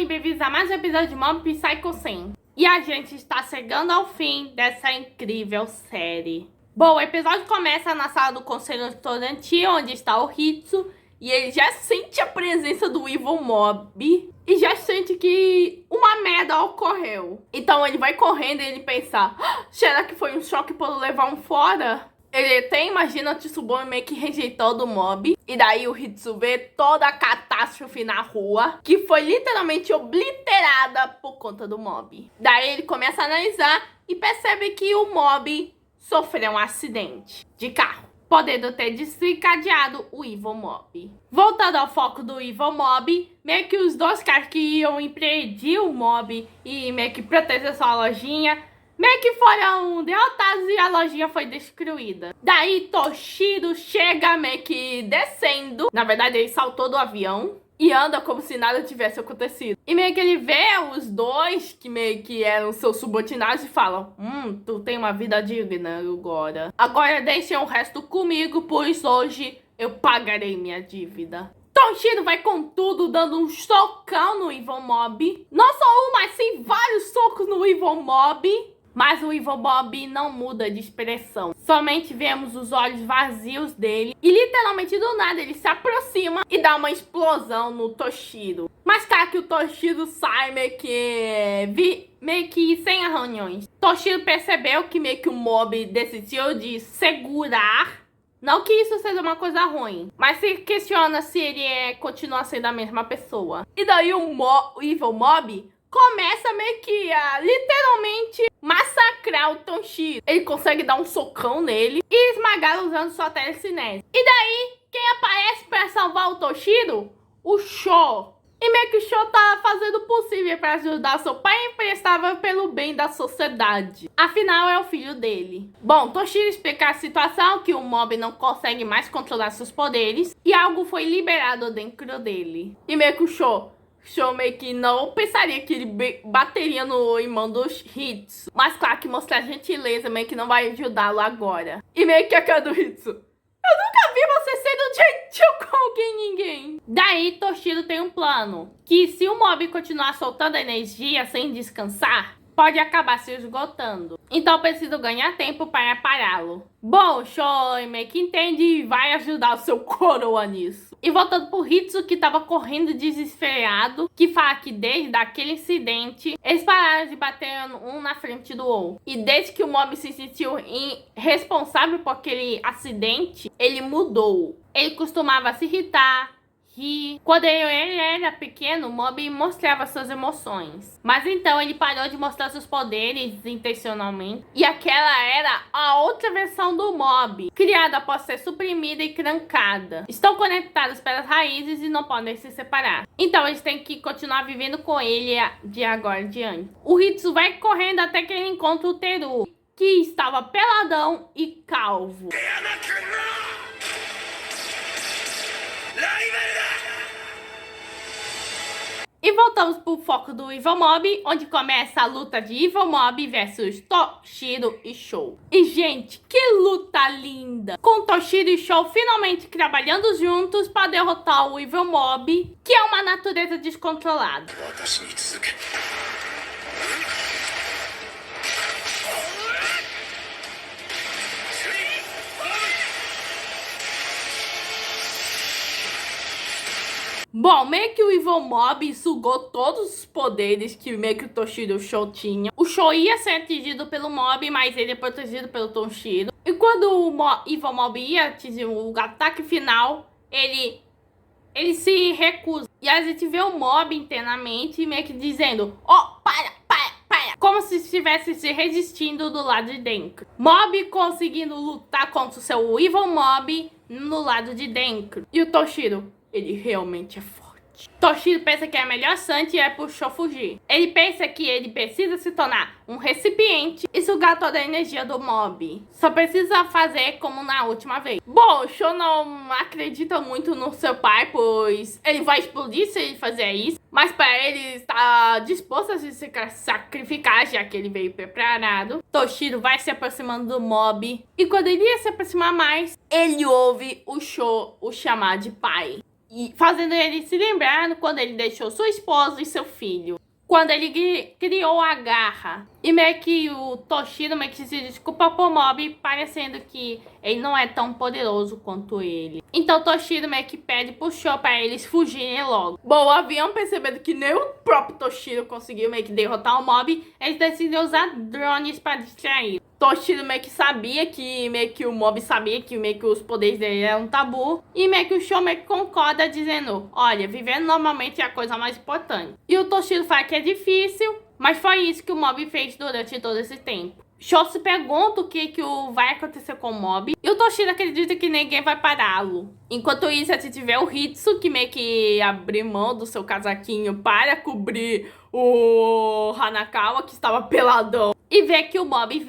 bem-vindos a mais um episódio de Mob Psycho 100. E a gente está chegando ao fim dessa incrível série. Bom, o episódio começa na sala do conselho estudantil, onde está o Hitsu. E ele já sente a presença do Evil Mob e já sente que uma merda ocorreu. Então ele vai correndo e ele pensa, será que foi um choque por levar um fora? Ele até imagina o Tsubame meio que rejeitando o mob. E daí o Hitsu vê toda a catástrofe na rua, que foi literalmente obliterada por conta do mob. Daí ele começa a analisar e percebe que o mob sofreu um acidente de carro, podendo ter desencadeado o Evil Mob. Voltando ao foco do Evil Mob, meio que os dois caras que iam impedir o mob e meio que proteger sua lojinha, meio que foram derrotados e a lojinha foi destruída. Daí Toshiro chega meio que descendo. Na verdade ele saltou do avião e anda como se nada tivesse acontecido. E meio que ele vê os dois que meio que eram seus subordinados e falam, tu tem uma vida digna agora. Agora deixem o resto comigo, pois hoje eu pagarei minha dívida. Toshiro vai com tudo, dando um socão no Evil Mob. Não só um, mas sim vários socos no Evil Mob. Mas o Evil Mob não muda de expressão. Somente vemos os olhos vazios dele. E literalmente do nada ele se aproxima e dá uma explosão no Toshiro. Mas tá que o Toshiro sai meio que sem arranhões. Toshiro percebeu que meio que o mob decidiu de segurar. Não que isso seja uma coisa ruim, mas se questiona se ele continua sendo a mesma pessoa. E daí o Evil Mob começa meio que a literalmente massacrar o Toshiro. Ele consegue dar um socão nele e esmagá-lo usando sua telecinese. E daí, quem aparece para salvar o Toshiro? O Sho. E meio que o Sho tá fazendo o possível para ajudar seu pai imprestável pelo bem da sociedade. Afinal, é o filho dele. Bom, Toshiro explica a situação, que o mob não consegue mais controlar seus poderes e algo foi liberado dentro dele. E meio que o Sho meio que não pensaria que ele bateria no irmão dos Hitsu. Mas claro que mostrar gentileza meio que não vai ajudá-lo agora. E meio que a cara do Hitsu, eu nunca vi você sendo gentil com alguém, ninguém. Daí Toshiro tem um plano, que se o mob continuar soltando energia sem descansar, pode acabar se esgotando. Então preciso ganhar tempo para pará-lo. Bom, Shoei meio que entende e vai ajudar o seu coroa nisso. E voltando pro Hitsu, que tava correndo desesperado, que fala que desde aquele incidente, eles pararam de bater um na frente do outro. E desde que o mob se sentiu responsável por aquele acidente, ele mudou. Ele costumava se irritar, rir. Quando ele era pequeno, o mob mostrava suas emoções. Mas então ele parou de mostrar seus poderes intencionalmente. E aquela era a outra versão do mob, criada após ser suprimida e trancada. Estão conectados pelas raízes e não podem se separar. Então eles têm que continuar vivendo com ele de agora em diante. O Hitsu vai correndo até que ele encontra o Teru, que estava peladão e calvo. E voltamos pro foco do Evil Mob, onde começa a luta de Evil Mob versus Toshiro e Sho. E, gente, que luta linda! Com Toshiro e Sho finalmente trabalhando juntos para derrotar o Evil Mob, que é uma natureza descontrolada. Bom, meio que o Evil Mob sugou todos os poderes que meio que o Toshiro e o Sho tinham. O Sho ia ser atingido pelo mob, mas ele é protegido pelo Toshiro. E quando o Evil Mob ia atingir o ataque final, ele se recusa. E a gente vê o mob internamente meio que dizendo, para! Como se estivesse se resistindo do lado de dentro. Mob conseguindo lutar contra o seu Evil Mob no lado de dentro. E o Toshiro, ele realmente é forte. Toshiro pensa que a melhor chance é pro Sho fugir. Ele pensa que ele precisa se tornar um recipiente e sugar toda a energia do mob. Só precisa fazer como na última vez. Bom, o Sho não acredita muito no seu pai, pois ele vai explodir se ele fazer isso. Mas para ele está disposto a se sacrificar, já que ele veio preparado. Toshiro vai se aproximando do mob. E quando ele ia se aproximar mais, ele ouve o Sho o chamar de pai. E fazendo ele se lembrar quando ele deixou sua esposa e seu filho. Quando ele criou a garra. E meio que o Toshiro meio que se desculpa pro Mob, parecendo que ele não é tão poderoso quanto ele. Então o Toshiro meio que pede pro Sho pra eles fugirem logo. Bom, o avião, percebendo que nem o próprio Toshiro conseguiu meio que derrotar o Mob, eles decidem usar drones pra distrair. Toshiro meio que sabia que meio que o Mob sabia que meio que os poderes dele eram um tabu. E meio que o Sho meio que concorda, dizendo: olha, viver normalmente é a coisa mais importante. E o Toshiro fala que é difícil, mas foi isso que o Mob fez durante todo esse tempo. Sho se pergunta o que vai acontecer com o Mob. E o Toshiro acredita que ninguém vai pará-lo. Enquanto isso, a gente vê o Hitsu, que meio que abriu mão do seu casaquinho para cobrir o Hanakawa, que estava peladão. E vê que o Mob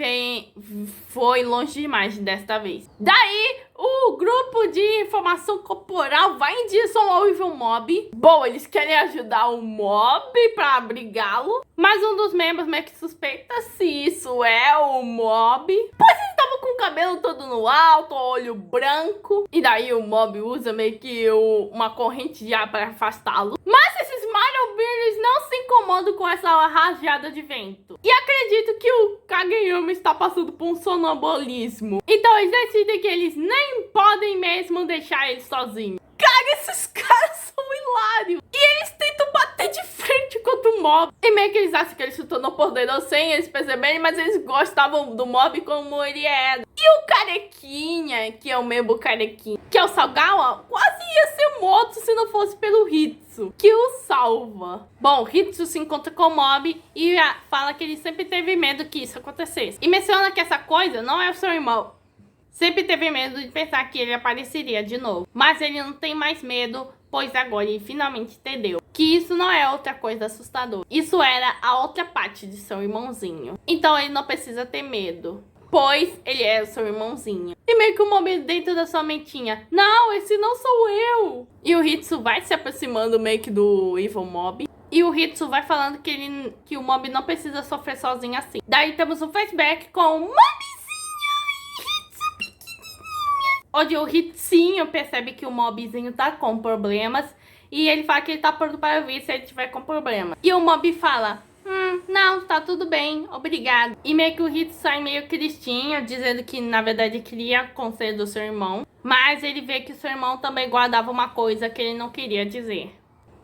foi longe demais desta vez. Daí, o grupo de informação corporal vai em direção ao Evil Mob. Bom, eles querem ajudar o Mob para abrigá-lo. Mas um dos membros meio que suspeita se isso é o Mob. Pois ele estava com o cabelo todo no alto, olho branco. E daí o Mob usa meio que uma corrente de ar para afastá-lo. Mas esses Smile não se incomodam com essa rajada de vento. E acredito que o Kageyama está passando por um sonambulismo. Então eles decidem que eles nem podem mesmo deixar ele sozinho. Cara, esses caras são hilários. E eles tentam bater de frente contra o Mob. E meio que eles acham que ele se tornou poderoso sem eles perceberem, mas eles gostavam do Mob como ele era. E o Carequinha, que é o membro Carequinha, que é o Sagawa, quase ia ser morto se não fosse pelo Hitsu, que o salva. Bom, o Hitsu se encontra com o Mob e fala que ele sempre teve medo que isso acontecesse. E menciona que essa coisa não é o seu irmão. Sempre teve medo de pensar que ele apareceria de novo. Mas ele não tem mais medo, pois agora ele finalmente entendeu que isso não é outra coisa assustadora. Isso era a outra parte de seu irmãozinho. Então ele não precisa ter medo, pois ele é o seu irmãozinho. E meio que o momento dentro da sua mentinha: não, esse não sou eu. E o Hitsu vai se aproximando meio que do Evil Mob. E o Hitsu vai falando que o Mob não precisa sofrer sozinho assim. Daí temos um flashback com o Mobzinho onde o Hitsinho percebe que o Mobzinho tá com problemas. E ele fala que ele tá pronto para vir se ele tiver com problema. E o Mob fala: não, tá tudo bem, obrigado. E meio que o Hitsu sai meio tristinho, dizendo que na verdade queria conselho do seu irmão. Mas ele vê que o seu irmão também guardava uma coisa que ele não queria dizer.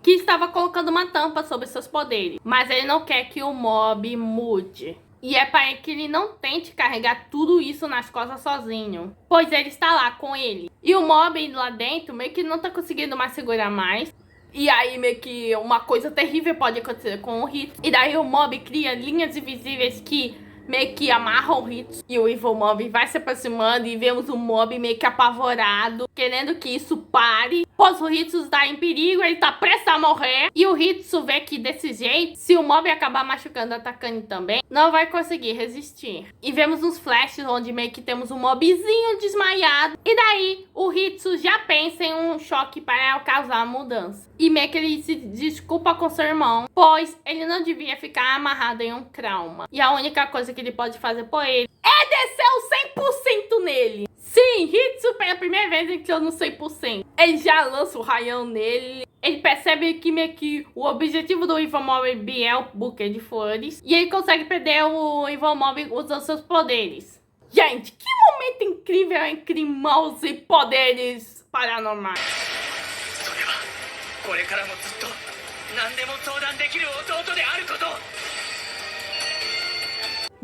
Que estava colocando uma tampa sobre seus poderes. Mas ele não quer que o Mob mude. E é para que ele não tente carregar tudo isso nas costas sozinho, pois ele está lá com ele. E o Mob lá dentro meio que não tá conseguindo mais segurar mais. E aí meio que uma coisa terrível pode acontecer com o Hitsu. E daí o Mob cria linhas invisíveis que meio que amarram o Hitsu. E o Evil Mob vai se aproximando e vemos o Mob meio que apavorado, querendo que isso pare. Pois o Hitsu está em perigo, ele tá prestes a morrer. E o Hitsu vê que desse jeito, se o Mob acabar machucando, atacando também, não vai conseguir resistir. E vemos uns flashes onde meio que temos um Mobzinho desmaiado. E daí o Hitsu já pensa em um choque para causar a mudança. E meio que ele se desculpa com seu irmão, pois ele não devia ficar amarrado em um trauma. E a única coisa que ele pode fazer por ele é descer o 100% nele. Sim, Hitsu pela primeira vez entrou no 100%. Ele já lança o raião nele. Ele percebe que meio que o objetivo do Evil Mob é o buquê de flores. E ele consegue perder o Evil Mob usando seus poderes. Gente, que momento incrível entre mãos e poderes paranormais.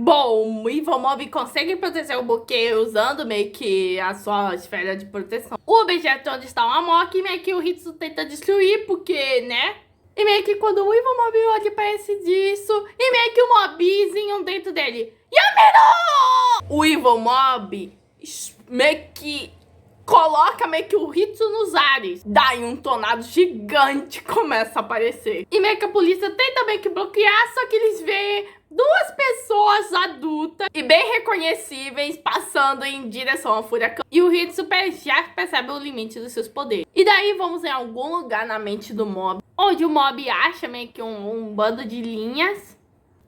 Bom, o Evil Mob consegue proteger o buquê usando meio que a sua esfera de proteção. O objeto onde está o Amok, meio que o Hitsu tenta destruir, porque, né? E meio que quando o Evil Mob olha, parece disso. E meio que o Mobzinho dentro dele: Yamero! O Evil Mob meio que coloca meio que o Hitsu nos ares. Daí um tornado gigante começa a aparecer. E meio que a polícia tenta meio que bloquear, só que eles veem duas pessoas adultas e bem reconhecíveis passando em direção ao furacão. E o Hitsu já percebe o limite dos seus poderes. E daí vamos em algum lugar na mente do Mob, onde o Mob acha meio que um bando de linhas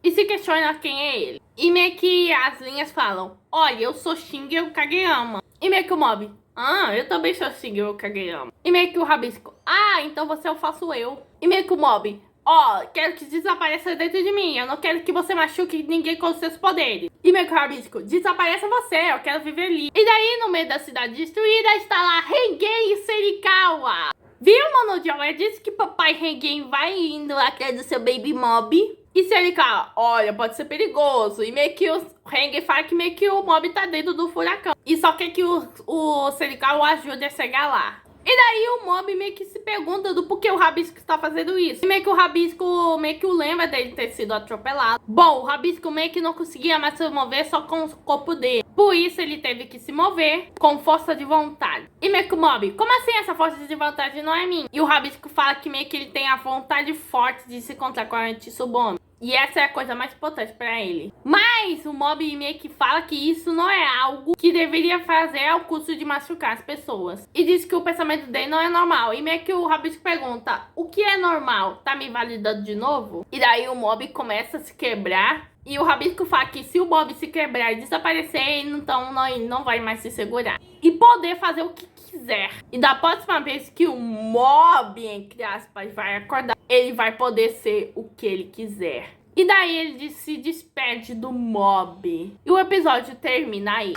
e se questiona quem é ele. E meio que as linhas falam: olha, eu sou Shingen Kageyama. E meio que o Mob: Ah, eu também sou Shingeki Kageyama. E meio que o Rabisco, ah, então você eu faço eu. E meio que o Mob, ó, quero que desapareça dentro de mim. Eu não quero que você machuque ninguém com os seus poderes. E meio que o Rabisco, desapareça você, eu quero viver livre. E daí, no meio da cidade destruída, está lá Rengen e Serikawa. Viu, Mano John? Eu disse que papai Rengen vai indo atrás do seu Baby Mob. E Serikawa, olha, pode ser perigoso. E meio que o Rengen fala que meio que o Mob tá dentro do furacão. E só quer que o Serikawa ajude a chegar lá. E daí o Mob meio que se pergunta do porquê o Rabisco está fazendo isso. E meio que o Rabisco meio que o lembra dele ter sido atropelado. Bom, o Rabisco meio que não conseguia mais se mover só com o corpo dele. Por isso ele teve que se mover com força de vontade. E meio que o Mob, como assim essa força de vontade não é minha? E o Rabisco fala que meio que ele tem a vontade forte de se encontrar com a Tsubame. E essa é a coisa mais importante pra ele. Mas o Mob meio que fala que isso não é algo que deveria fazer ao custo de machucar as pessoas. E diz que o pensamento dele não é normal. E meio que o Rabisco pergunta, o que é normal? Tá me validando de novo? E daí o Mob começa a se quebrar. E o Rabisco fala que se o Mob se quebrar e desaparecer, então ele não vai mais se segurar. E poder fazer o que quiser. E da próxima vez que o Mob, entre aspas, vai acordar, ele vai poder ser o que ele quiser. E daí ele se despede do Mob. E o episódio termina aí.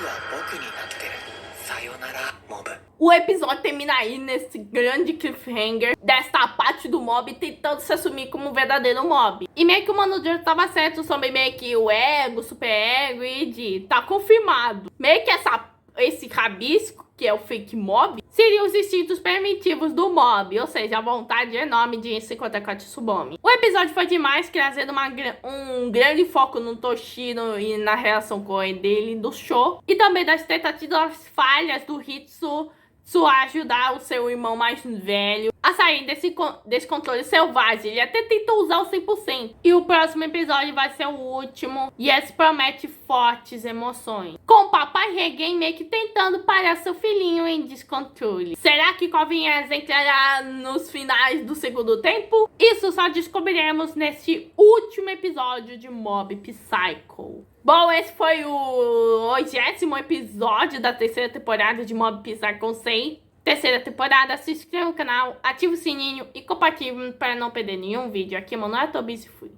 O episódio termina aí nesse grande cliffhanger desta parte do Mob tentando se assumir como um verdadeiro Mob. E meio que o Mano John tava certo sobre meio que o ego, o super ego e de tá confirmado. Meio que esse rabisco, que é o fake Mob, seriam os instintos primitivos do Mob, ou seja, a vontade enorme de se encontrar com a Tsubame. O episódio foi demais, trazendo um grande foco no Toshiro e na relação com ele dele do show, e também das tentativas falhas do Hitsu ajudar o seu irmão mais velho a sair desse controle selvagem. Ele até tentou usar o 100%. E o próximo episódio vai ser o último. E esse promete fortes emoções. Com o papai Rengen meio que tentando parar seu filhinho em descontrole. Será que Corvinhas entrará nos finais do segundo tempo? Isso só descobriremos neste último episódio de Mob Psycho. Bom, esse foi o 80º episódio da terceira temporada de Mob Psycho 100. Terceira temporada, se inscreva no canal, ative o sininho e compartilhe para não perder nenhum vídeo. Aqui é Manoel Tobias e fui.